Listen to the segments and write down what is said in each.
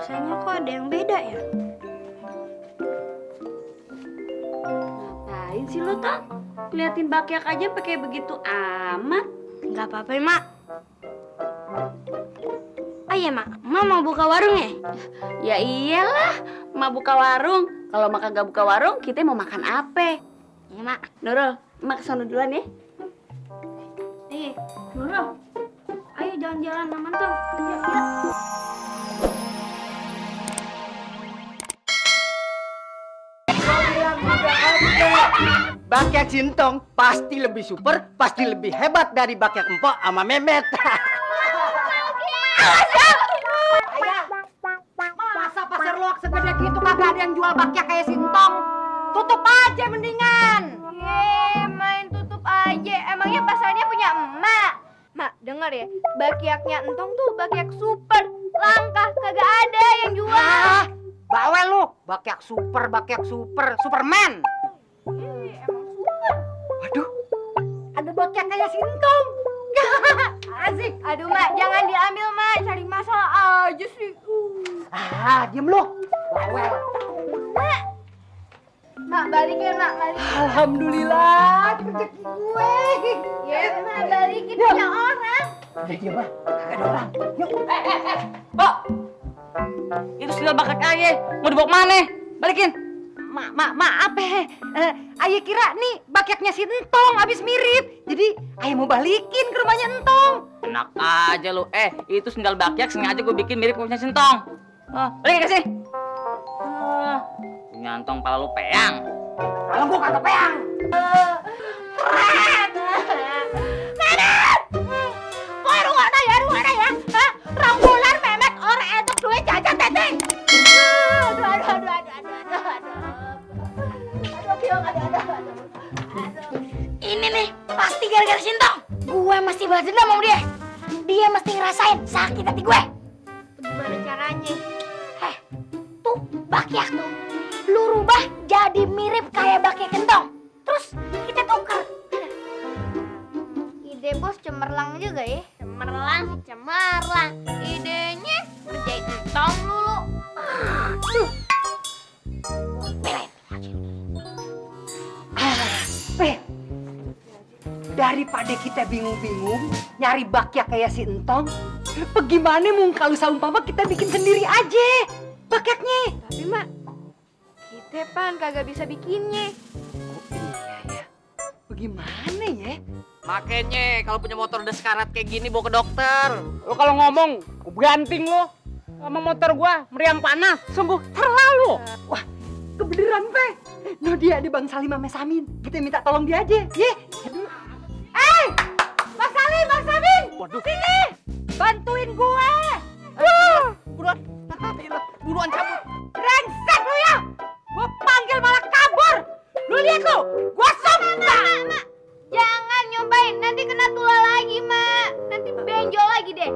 Rasanya kok ada yang beda ya? Ngapain sih lo, Tong? Liatin bakyak aja pakai begitu amat. Nggak apa-apa, Mak. Oh iya, Mak. Mak mau buka warung ya? Ya iyalah, Mak buka warung. Kalau Mak kagak buka warung, kita mau makan apa? Iya, Mak. Nurul, Mak kesana duluan ya. Nurul. Ayo jalan-jalan sama Tong. Yuk. Bakyak Sintong pasti lebih super, pasti lebih hebat dari bakyak Empok sama Memet. Masa pasar loak segede gitu kagak ada yang jual bakyak kayak Sintong? Tutup aja mendingan. Main tutup aja. Emangnya pasarnya punya emak? Mak, denger ya. Bakyaknya Entong tuh bakyak super. Langka, kagak ada yang jual. Ah, bawel lu. Bakyak super, Superman. Emang super. Waduh, ada bakyak kayak Sintong. Asik. Aduh, Mak, jangan diambil, Mak. Cari masalah aja sih. Diem lu. Bawel. Mak, balikin, Mak. Balikin. Alhamdulillah, rezeki gue. Ya, Mak, balikin punya orang. Udah diem ah, kagak ada orang. Yuk. Mbok, itu sendal bakyak aye. Mau dibawa kemana? Balikin. Maaf Aye kira nih bakyaknya si Entong abis mirip. Jadi Aye mau balikin ke rumahnya Entong. Enak aja lu. Itu sendal bakyak sengaja gue bikin mirip punya Sintong. Balikin kasih. Nyantong pala lu peang. Kalau gua kagak peang. Rangkulan Memet orang eduk duit jajan teteh. Ini nih, pasti gara-gara Sintong. Gue mesti balas dendam sama dia. Dia mesti ngerasain sakit hati gue. Gimana caranya? Tuh, bakyak tuh. Lu rubah jadi mirip kayak bakyak Kentong. Terus kita tuker. Ide bos cemerlang juga ya. Cemerlang. Idenya kerjain Entong dulu. Daripada kita bingung-bingung nyari bakyak kayak si Entong, bagaimana kalau seumpama kita bikin sendiri aja bakyaknya? Tapi Mak, kita pan kagak bisa bikinnya. Iya ya, bagaimana ya? Makanya kalau punya motor udah sekarat kayak gini bawa ke dokter. Lo kalau ngomong, gue ganting lo. Sama motor gua meriang panas, sungguh terlalu. Wah, kebeneran Pe. No dia ada Bang Salim sama Samin. Kita minta tolong dia aja. Ye. Bang Samin. Waduh. Sini. Bantuin gue. Buruan cabut. Brengsek lu ya. Gue panggil malah kabur. Lu lihat lu. Gue sumpah. Jangan nyobain, nanti kena tulah lagi, Mak. Nanti benjol lagi deh.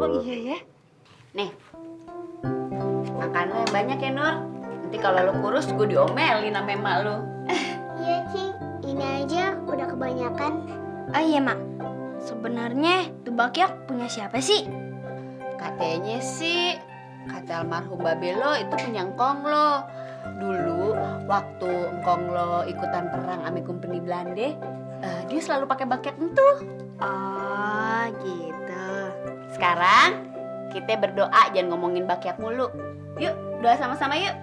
Oh iya ya. Nih, makan lo yang banyak ya, Nur. Nanti kalau lo kurus, gue diomelin sama emak lo. Iya, Cing. Ini aja udah kebanyakan. Oh iya, Mak. Sebenarnya tuh bakyak punya siapa sih? Katanya sih, kata almarhum Babe lo itu punya engkong lo. Dulu waktu engkong lo ikutan perang sama company Belanda, dia selalu pakai bakyak itu. Oh, gitu. Sekarang kita berdoa jangan ngomongin bakyak mulu. Yuk, doa sama-sama yuk.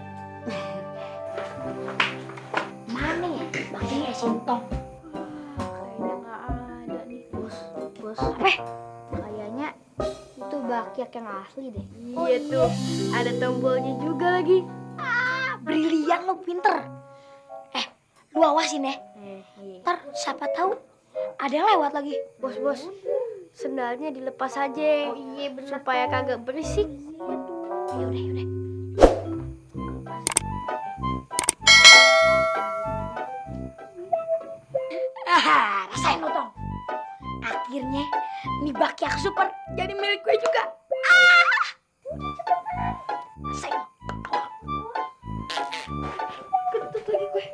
Mana ya bakyaknya Sintong? Kayaknya nggak ada nih, bos. Apa? Kayaknya itu bakyak yang asli deh. Iya tuh, ada tombolnya juga lagi. Brilian lo, pinter. Lu awasin ya. Ntar siapa tahu ada yang lewat lagi. Bos, sendalnya dilepas aja. Oh iya bener. Supaya kagak berisik. Yaudah. Rasain lo, Tong. Akhirnya nih bakyak super jadi milik gue juga. Rasain lo. Kentut lagi gue.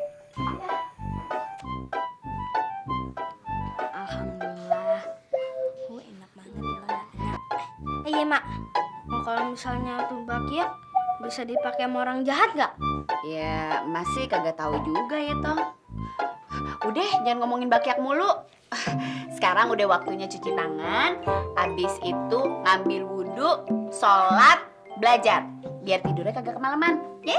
Alhamdulillah. Enak banget ya. Iya, Mak. kalau misalnya tuh bakyak bisa dipakai sama orang jahat nggak? Ya, masih kagak tahu juga ya, Toh. Udah, jangan ngomongin bakyak mulu. Sekarang udah waktunya cuci tangan, habis itu ngambil wudhu, sholat, belajar. Biar tidurnya kagak kemalaman, ya?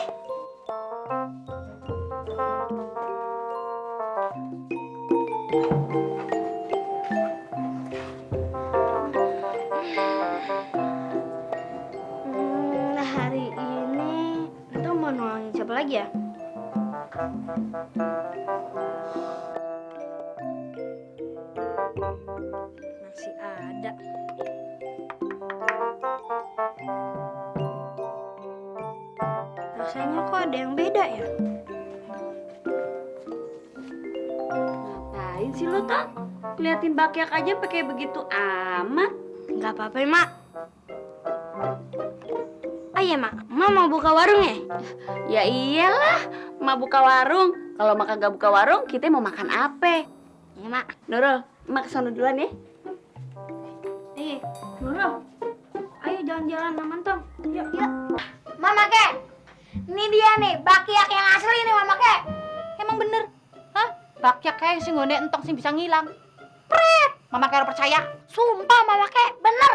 Hari ini itu mau nolongin siapa lagi ya? Masih ada. Rasanya kok ada yang beda ya? Ngapain sih lo, Toh? Keliatin bakyak aja pakai begitu amat. Nggak apa-apa, Mak. Oh iya, Mak. Mak mau buka warung ya? Ya iyalah, Mak buka warung. Kalau Mak kagak buka warung, kita mau makan apa? Iya, Mak. Nurul, Mak kesana duluan ya. Nurul. Ayo jalan-jalan sama Tong. Yuk. Mama Kek, ini dia nih bakyak yang asli nih Mama Kek. Emang bener? Hah? Bakyak kayak sih ngone entong sih bisa ngilang. Pret! Mama kayak percaya. Sumpah Mama Kek, bener.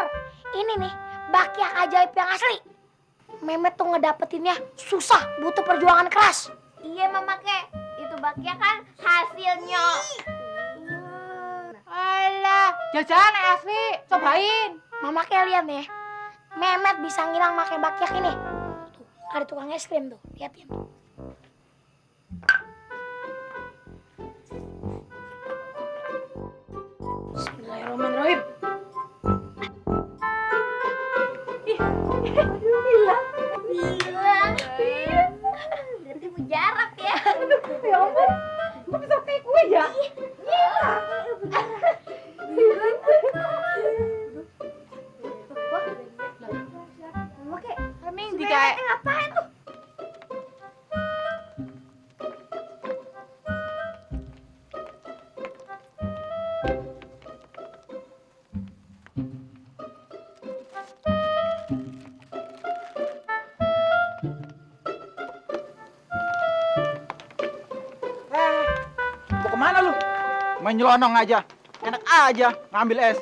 Ini nih bakyak ajaib yang asli. Memet tuh ngedapetinnya susah, butuh perjuangan keras. Iya Mama Kek, itu bakyak kan hasilnya. Alah, jajan asli, cobain. Mama Kek lihat nih, Memet bisa ngilang pakai bakyak ini. Tuh, ada tukang es krim tuh, liatin. Bismillahirrahmanirrahim. Gila. Berarti mujarab ya. Ya ampun, kok bisa kayak gue ya? Mama Kek, Emang si di kayak Memetnya ngapain tuh? Mau kemana lu? Main nyelonong aja. Enak aja ngambil es.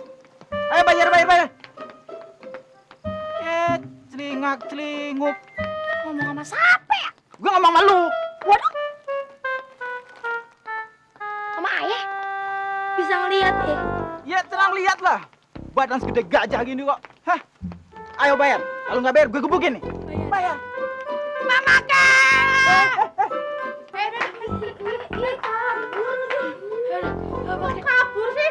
Ayo bayar. Celingak celinguk. Ngomong sama siapa ya? Gue ngomong sama lu. Waduh. Sama ayah? Bisa ngeliat ya? Ya tenang lihat lah. Badan segede gajah gini kok. Hah? Ayo bayar. Kalau nggak bayar gue gebukin nih. Bayar. Mama Kek! Kabur sih.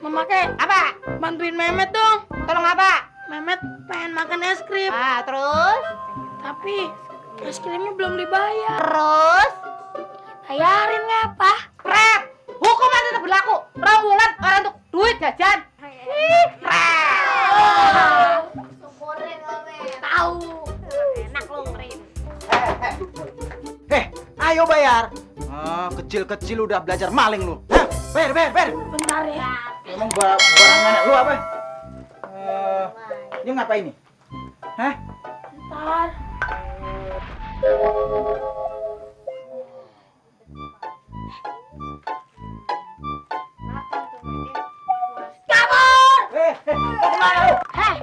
Mama Kek, apa? bantuin Memet dong. Tolong apa? Memet pengen makan es krim. Ah, terus? Tapi es krimnya belum dibayar. Terus? Bayarin ngapa? Pret! Hukuman tetap berlaku. Rawulan orang untuk duit jajan. Syukurin lo, Men. Tahu. Enak lo ngerim. Ayo bayar. Kecil-kecil udah belajar maling lu. Hah? Bayar. Bentar ya. Emang barangan lu apa? Ini ngapain nih? Hah? Bentar. Kabur! Mau kemana lu? Heh,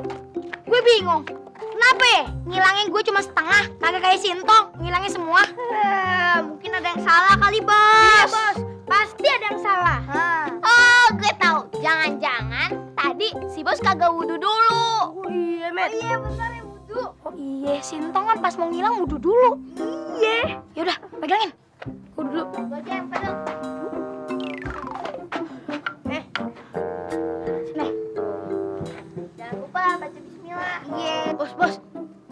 gue bingung. Kenapa ya? Ngilangin gue cuma setengah, kagak kayak Sintong, ngilangin semua. Mungkin ada yang salah kali, Bos. Iya, Bos. Pasti ada yang salah. Oh, gue tahu. Jangan-jangan tadi si Bos kagak wudhu dulu. Oh iya, Met. Oh iya, benar ya wudhu. Oh iya, Sintong kan pas mau ngilang wudhu dulu. Iya. Yaudah, pegangin. Wudhu dulu. Gue aja yang pegang. Sini. Jangan lupa baca bismillah. Iya. Bos.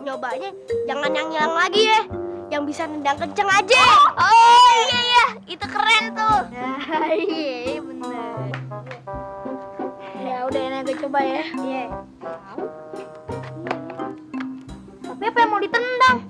Nyobanya jangan yang hilang lagi ya. Yang bisa nendang kenceng aja. Oh iya. Itu keren tuh. Iya, bener. Ya udah ini gue coba ya. Iya. Tapi apa yang mau ditendang?